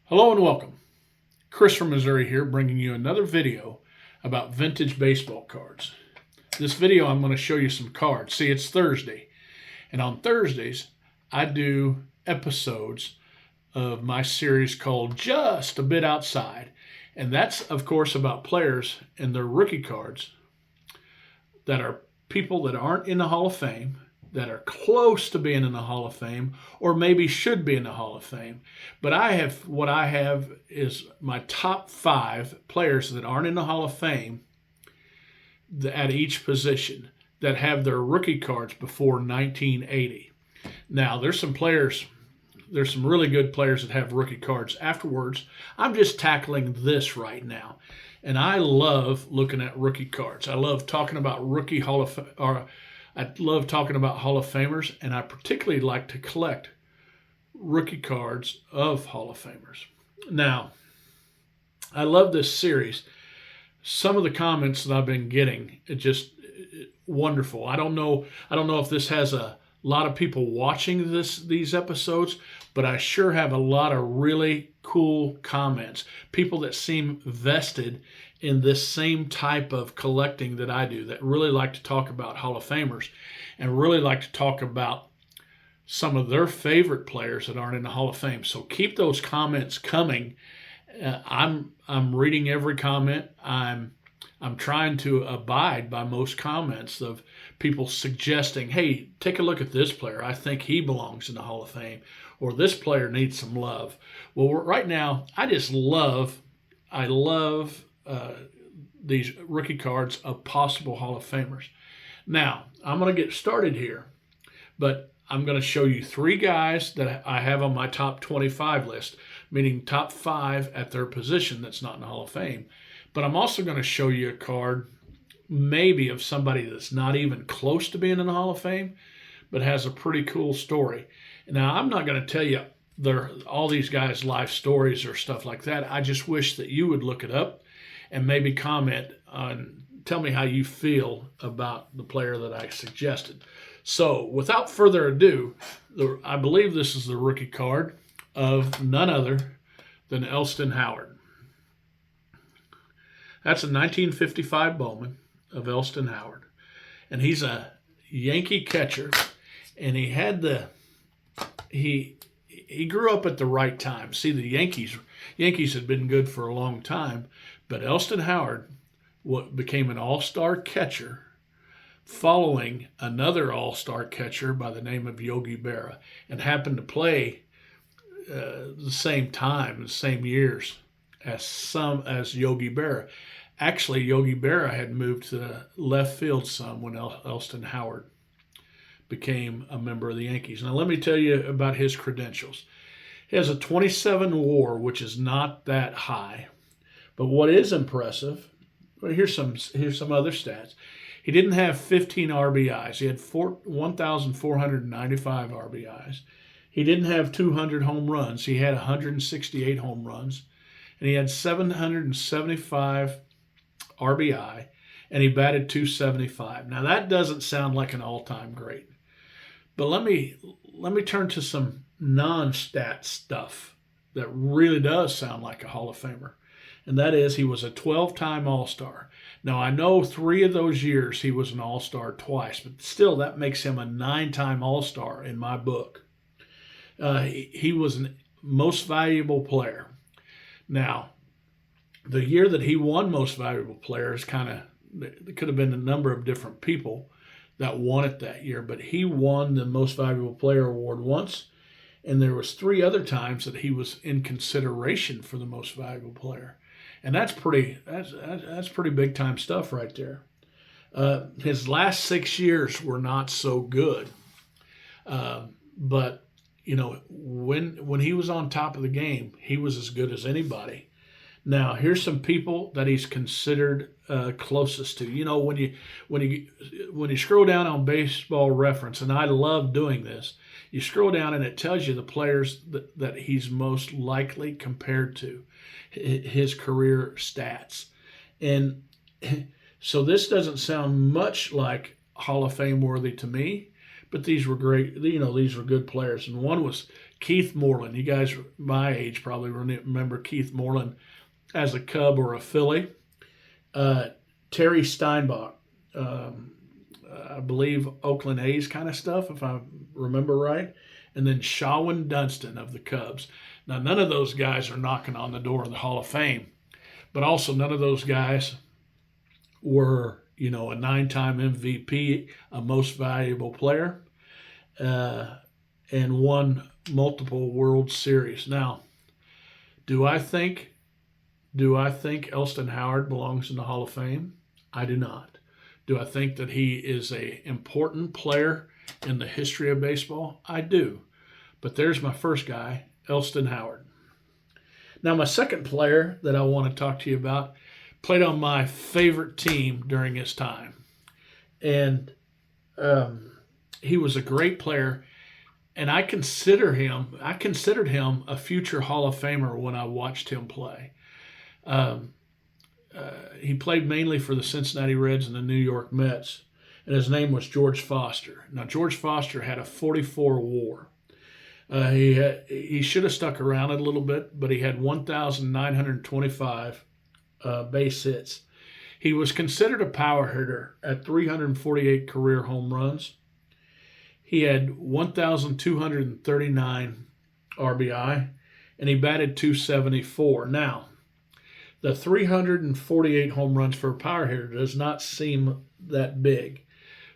Hello and welcome. Chris from Missouri here, bringing you another video about vintage baseball cards. This video I'm going to show you some cards. See, it's Thursday, and on Thursdays I do episodes of my series called Just a Bit Outside, and that's of course about players and their rookie cards that are people that aren't in the Hall of Fame, that are close to being in the Hall of Fame, or maybe should be in the Hall of Fame. But what I have is my top 5 players that aren't in the Hall of Fame at each position that have their rookie cards before 1980. Now, there's some really good players that have rookie cards afterwards. I'm just tackling this right now. And I love looking at rookie cards. I love talking about I love talking about Hall of Famers, and I particularly like to collect rookie cards of Hall of Famers. Now, I love this series. Some of the comments that I've been getting are just wonderful. I don't know if this has a lot of people watching these episodes, but I sure have a lot of really cool comments. People that seem vested in this same type of collecting that I do, that really like to talk about Hall of Famers and really like to talk about some of their favorite players that aren't in the Hall of Fame. So keep those comments coming. I'm reading every comment. I'm trying to abide by most comments of people suggesting, hey, take a look at this player. I think he belongs in the Hall of Fame, or this player needs some love. Well, right now, I love these rookie cards of possible Hall of Famers. Now, I'm going to get started here, but I'm going to show you 3 guys that I have on my top 25 list, meaning top 5 at their position that's not in the Hall of Fame. But I'm also going to show you a card maybe of somebody that's not even close to being in the Hall of Fame, but has a pretty cool story. Now, I'm not going to tell you all these guys' life stories or stuff like that. I just wish that you would look it up and maybe comment on, tell me how you feel about the player that I suggested. So without further ado, I believe this is the rookie card of none other than Elston Howard. That's a 1955 Bowman of Elston Howard. And he's a Yankee catcher, and he grew up at the right time. See, the Yankees had been good for a long time, but Elston Howard became an all-star catcher following another all-star catcher by the name of Yogi Berra, and happened to play the same time, the same years as Yogi Berra. Actually, Yogi Berra had moved to the left field some when Elston Howard became a member of the Yankees. Now, let me tell you about his credentials. He has a 27 WAR, which is not that high. But what is impressive, well, here's some other stats. He didn't have 15 RBIs. He had 1,495 RBIs. He didn't have 200 home runs. He had 168 home runs. And he had 775 RBI, and he batted .275. Now, that doesn't sound like an all-time great. But let me turn to some non-stat stuff that really does sound like a Hall of Famer. And that is, he was a 12-time All-Star. Now, I know 3 of those years he was an All-Star twice, but still that makes him a 9-time All-Star in my book. He was a most valuable player. Now, the year that he won most valuable player is it could have been a number of different people that won it that year, but he won the most valuable player award once, and there was 3 other times that he was in consideration for the most valuable player. And that's pretty big time stuff right there. His last 6 years were not so good, but when he was on top of the game, he was as good as anybody. Now, here's some people that he's considered closest to. When you scroll down on Baseball Reference, and I love doing this, you scroll down and it tells you the players that he's most likely compared to, his career stats. And so this doesn't sound much like Hall of Fame worthy to me, but these were great. These were good players. And one was Keith Moreland. You guys my age probably remember Keith Moreland as a Cub or a Philly. Terry Steinbach, I believe Oakland A's kind of stuff, if I remember right. And then Shawin Dunston of the Cubs. Now, none of those guys are knocking on the door of the Hall of Fame, but also none of those guys were, a 9-time MVP, a most valuable player, and won multiple World Series. Now, do I think Elston Howard belongs in the Hall of Fame? I do not. Do I think that he is an important player in the history of baseball? I do. But there's my first guy, Elston Howard. Now, my second player that I want to talk to you about played on my favorite team during his time. And he was a great player. And I considered him a future Hall of Famer when I watched him play. He played mainly for the Cincinnati Reds and the New York Mets, and his name was George Foster. Now, George Foster had a 44 WAR. He should have stuck around a little bit, but he had 1,925 base hits. He was considered a power hitter at 348 career home runs. He had 1,239 RBI, and he batted .274. Now, the 348 home runs for a power hitter does not seem that big,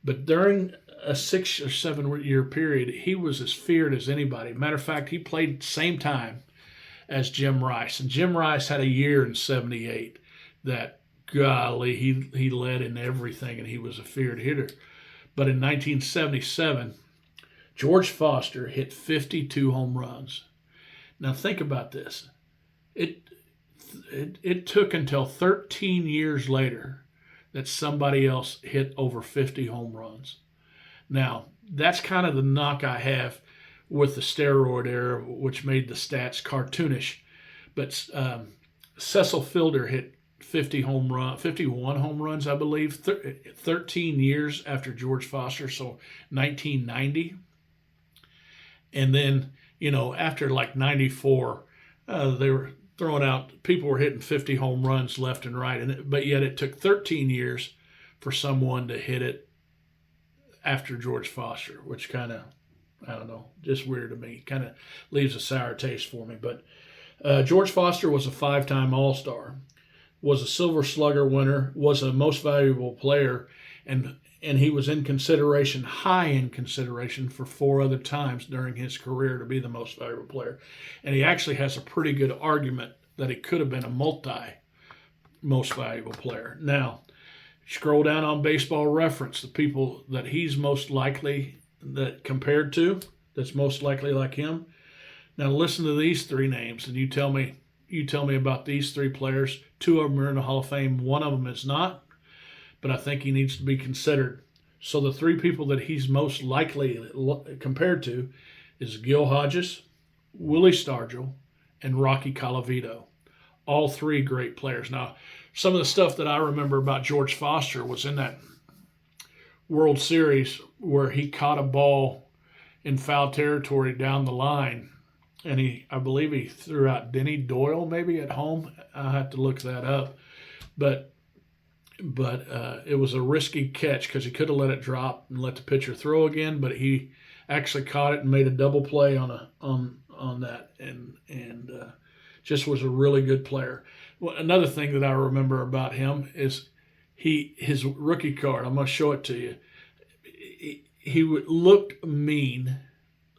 but during a 6 or 7 year period, he was as feared as anybody. Matter of fact, he played the same time as Jim Rice, and Jim Rice had a year in '78 that, golly, he led in everything, and he was a feared hitter. But in 1977, George Foster hit 52 home runs. Now think about this. It took until 13 years later that somebody else hit over 50 home runs. Now, that's kind of the knock I have with the steroid era, which made the stats cartoonish. But Cecil Fielder hit 51 home runs, I believe, 13 years after George Foster, so 1990. And then, after like 94, they were throwing out, people were hitting 50 home runs left and right. But yet it took 13 years for someone to hit it after George Foster, which kind of, I don't know, just weird to me. Kind of leaves a sour taste for me. But George Foster was a 5-time All-Star, was a Silver Slugger winner, was a most valuable player, and he was high in consideration for 4 other times during his career to be the most valuable player. And he actually has a pretty good argument that he could have been a most valuable player. Now, scroll down on Baseball Reference, the people that he's most likely compared to, that's most likely like him. Now listen to these 3 names, and you tell me about these 3 players. 2 of them are in the Hall of Fame. 1 of them is not, but I think he needs to be considered. So the 3 people that he's most likely compared to is Gil Hodges, Willie Stargell, and Rocky Colavito. All 3 great players. Now, some of the stuff that I remember about George Foster was in that World Series where he caught a ball in foul territory down the line, and I believe he threw out Denny Doyle maybe at home. I'll have to look that up. But it was a risky catch because he could have let it drop and let the pitcher throw again, but he actually caught it and made a double play on that, and just was a really good player. Well, another thing that I remember about him is his rookie card. I'm going to show it to you. He looked mean,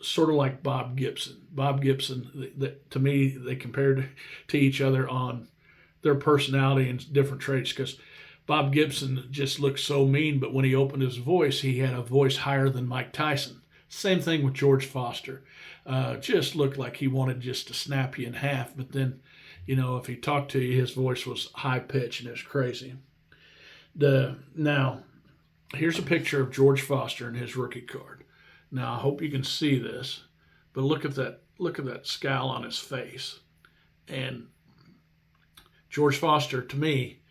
sort of like Bob Gibson. Bob Gibson, to me, they compared to each other on their personality and different traits, because Bob Gibson just looked so mean, but when he opened his voice, he had a voice higher than Mike Tyson. Same thing with George Foster. Just looked like he wanted just to snap you in half, but then, if he talked to you, his voice was high pitched and it was crazy. Now, here's a picture of George Foster and his rookie card. Now, I hope you can see this, but look at that scowl on his face. And George Foster, to me,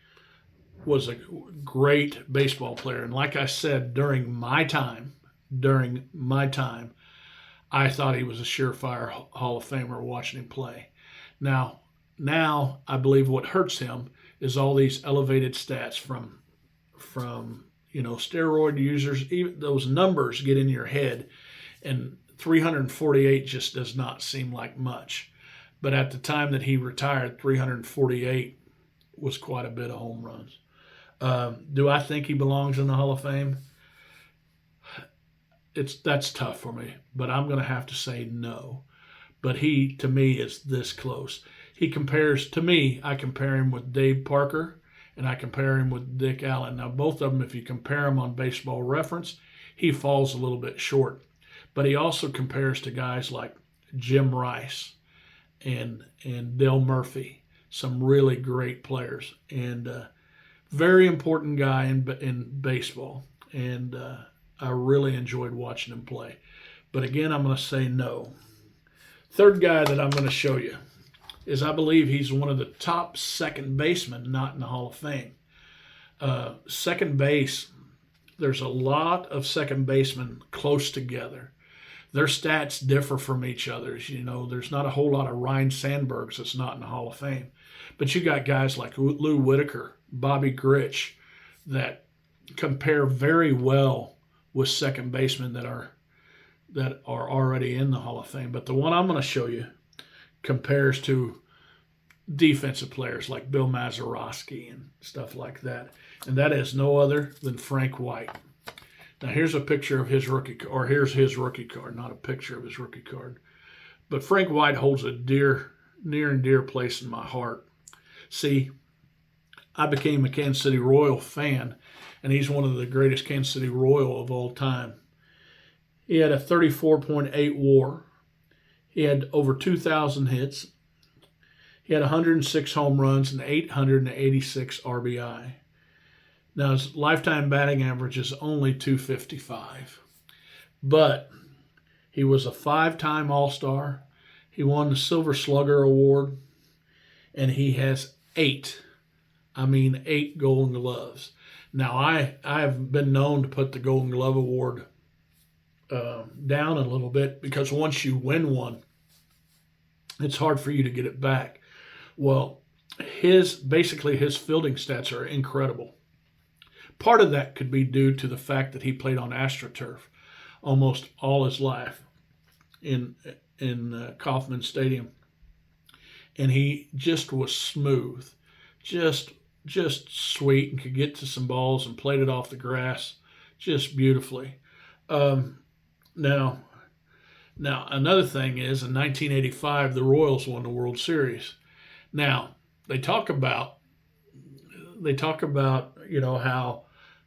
was a great baseball player. And like I said, during my time, I thought he was a surefire Hall of Famer watching him play. Now, I believe what hurts him is all these elevated stats from steroid users. Even those numbers get in your head, and 348 just does not seem like much. But at the time that he retired, 348 was quite a bit of home runs. Do I think he belongs in the Hall of Fame? That's tough for me, but I'm going to have to say no. But he, to me, is this close. He compares to me. I compare him with Dave Parker, and I compare him with Dick Allen. Now, both of them, if you compare them on Baseball Reference, he falls a little bit short. But he also compares to guys like Jim Rice and Dale Murphy, some really great players, and very important guy in baseball. And I really enjoyed watching him play. But again, I'm going to say no. Third guy that I'm going to show you is, I believe he's one of the top second basemen not in the Hall of Fame. Second base, there's a lot of second basemen close together. Their stats differ from each other's. There's not a whole lot of Ryne Sandbergs that's not in the Hall of Fame. But you got guys like Lou Whitaker, Bobby Grich, that compare very well with second basemen that are already in the Hall of Fame. But the one I'm going to show you compares to defensive players like Bill Mazeroski and stuff like that. And that is no other than Frank White. Now here's a picture of his rookie, or here's his rookie card, not a picture of his rookie card. But Frank White holds a near and dear place in my heart. See, I became a Kansas City Royal fan, and he's one of the greatest Kansas City Royal of all time. He had a 34.8 WAR. He had over 2,000 hits. He had 106 home runs and 886 RBI. Now, his lifetime batting average is only 255. But he was a 5-time All-Star. He won the Silver Slugger Award. And he has 8 Golden Gloves. Now, I have been known to put the Golden Glove Award down a little bit, because once you win one, it's hard for you to get it back. Well, his fielding stats are incredible. Part of that could be due to the fact that he played on AstroTurf almost all his life in Kauffman Stadium, and he just was smooth, just sweet, and could get to some balls and played it off the grass just beautifully. Now another thing is, in 1985, the Royals won the World Series. Now they talk about how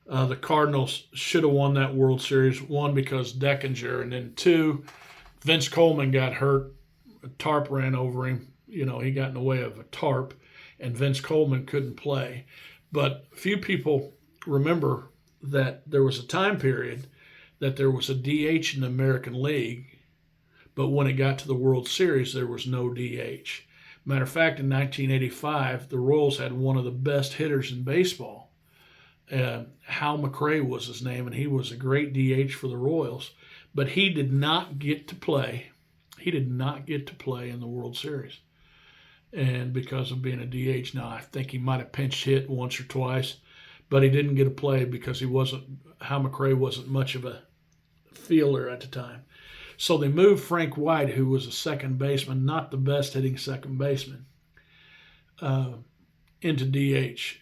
the Cardinals should have won that World Series. One, because Deckinger, and then two, Vince Coleman got hurt. A tarp ran over him. He got in the way of a tarp, and Vince Coleman couldn't play. But few people remember that there was a time period that there was a DH in the American League, but when it got to the World Series, there was no DH. Matter of fact, in 1985, the Royals had one of the best hitters in baseball. Hal McRae was his name, and he was a great DH for the Royals, but he did not get to play. He did not get to play in the World Series, and because of being a DH. Now, I think he might have pinch hit once or twice, but he didn't get to play because Hal McRae wasn't much of a fielder at the time. So they moved Frank White, who was a second baseman, not the best hitting second baseman, into DH,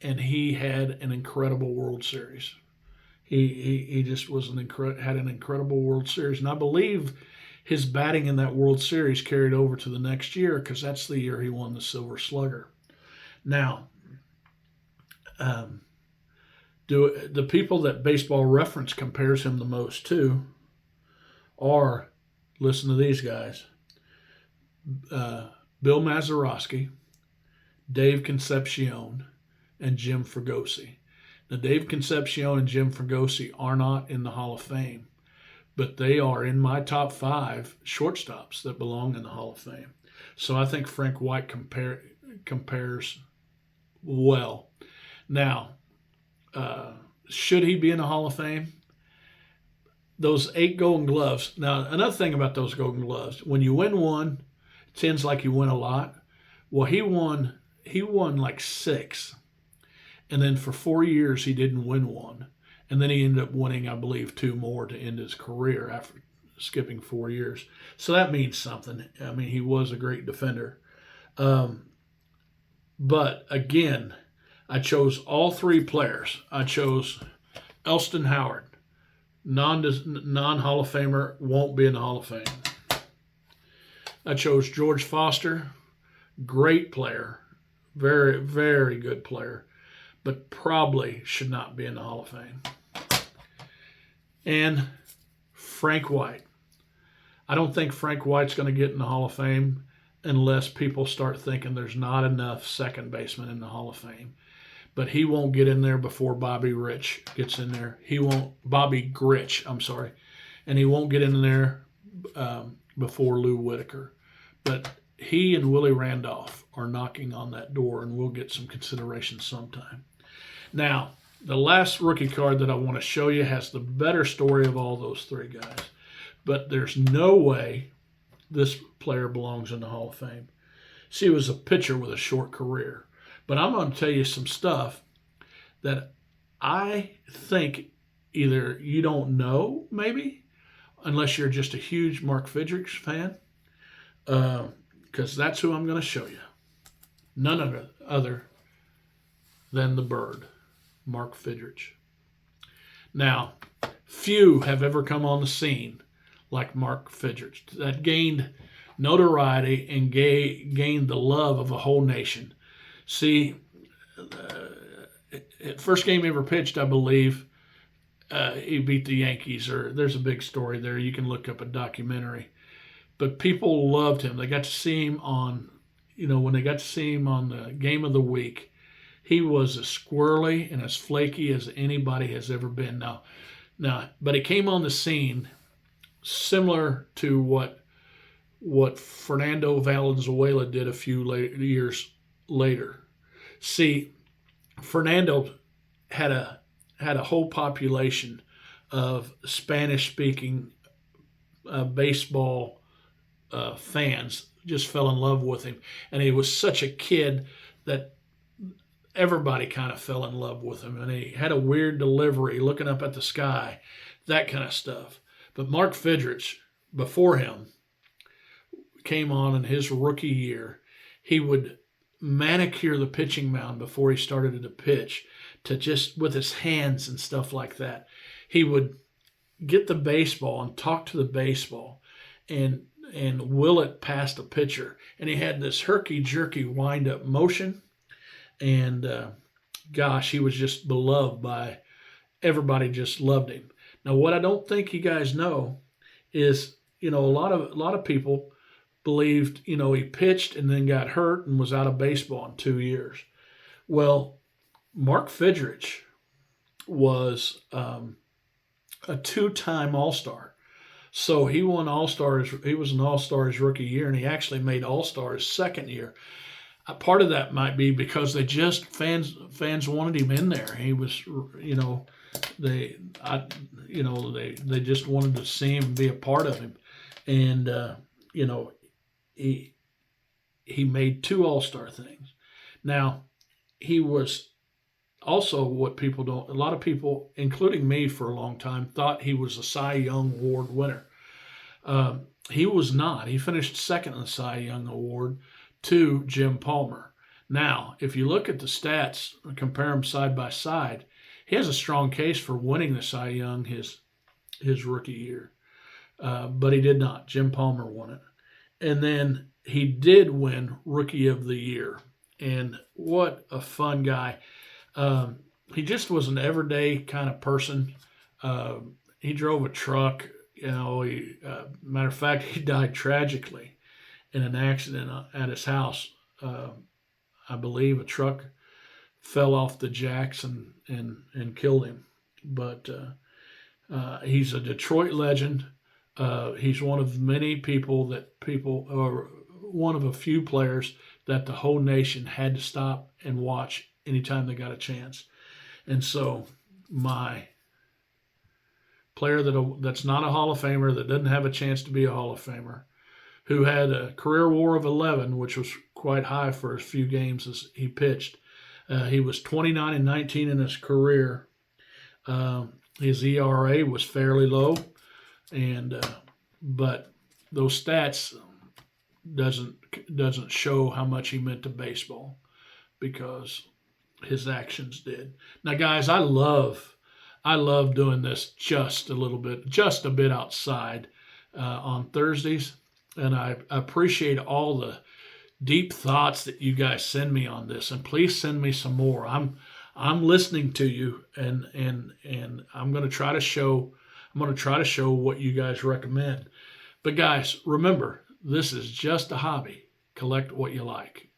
and he had an incredible World Series. He just had an incredible World Series, and I believe his batting in that World Series carried over to the next year, because that's the year he won the Silver Slugger. Now, the people that Baseball Reference compares him the most to are, listen to these guys: Bill Mazeroski, Dave Concepcion, and Jim Fregosi. Now, Dave Concepcion and Jim Fregosi are not in the Hall of Fame, but they are in my top 5 shortstops that belong in the Hall of Fame. So I think Frank White compares well. Now, should he be in the Hall of Fame? those 8 Golden Gloves. Now, another thing about those Golden Gloves, when you win one, it seems like you win a lot. Well, he won like 6. And then for 4 years, he didn't win one. And then he ended up winning, I believe, 2 more to end his career after skipping 4 years. So that means something. I mean, he was a great defender. But again, I chose all 3 players. I chose Elston Howard, non-Hall of Famer, won't be in the Hall of Fame. I chose George Foster, great player, very, very good player, but probably should not be in the Hall of Fame. And Frank White. I don't think Frank White's going to get in the Hall of Fame unless people start thinking there's not enough second basemen in the Hall of Fame. But he won't get in there before Bobby Rich gets in there. Bobby Grich, I'm sorry. And he won't get in there before Lou Whitaker. But he and Willie Randolph are knocking on that door, and we'll get some consideration sometime. Now, the last rookie card that I want to show you has the better story of all those 3 guys. But there's no way this player belongs in the Hall of Fame. See, he was a pitcher with a short career. But I'm going to tell you some stuff that I think either you don't know, maybe, unless you're just a huge Mark Fidrich fan, because that's who I'm going to show you. None other than the Bird, Mark Fidrich. Now, few have ever come on the scene like Mark Fidrich that gained notoriety and gained the love of a whole nation. See, first game he ever pitched, I believe, he beat the Yankees. Or there's a big story there. You can look up a documentary. But people loved him. They got to see him on, when they got to see him on the Game of the Week, he was as squirrely and as flaky as anybody has ever been. Now, but he came on the scene similar to what Fernando Valenzuela did a few years later. See, Fernando had a whole population of Spanish-speaking baseball fans just fell in love with him, and he was such a kid that everybody kind of fell in love with him. And he had a weird delivery, looking up at the sky, that kind of stuff. But Mark Fidrich, before him, came on in his rookie year. He would manicure the pitching mound before he started to pitch, to just with his hands and stuff like that. He would get the baseball and talk to the baseball and will it past a pitcher. And he had this herky-jerky wind-up motion. And gosh, he was just beloved by everybody, just loved him. Now, what I don't think you guys know is, a lot of people believed, he pitched and then got hurt and was out of baseball in 2 years. Well, Mark Fidrich was a 2-time All-Star. So he won All-Stars. He was an All-Star his rookie year, and he actually made All-Star his second year. Part of that might be because they just fans wanted him in there. He was, they just wanted to see him, be a part of him, and he made 2 All-Star things. Now, he was also what people don't. A lot of people, including me, for a long time, thought he was a Cy Young Award winner. He was not. He finished second in the Cy Young Award to Jim Palmer. Now, if you look at the stats and compare them side by side, he has a strong case for winning the Cy Young his rookie year. But he did not. Jim Palmer won it. And then he did win Rookie of the Year. And what a fun guy. He just was an everyday kind of person. He drove a truck. Matter of fact, he died tragically in an accident at his house. I believe a truck fell off the jacks and killed him. But he's a Detroit legend. He's one of many or one of a few players that the whole nation had to stop and watch anytime they got a chance. And so my player that's not a Hall of Famer, that doesn't have a chance to be a Hall of Famer, who had a career WAR of 11, which was quite high for as few games as he pitched. He was 29-19 in his career. His ERA was fairly low, but those stats doesn't show how much he meant to baseball, because his actions did. Now, guys, I love doing this just a bit outside on Thursdays, and I appreciate all the deep thoughts that you guys send me on this, and please send me some more. I'm listening to you, and I'm going to try to show what you guys recommend. But guys, remember, this is just a hobby. Collect what you like.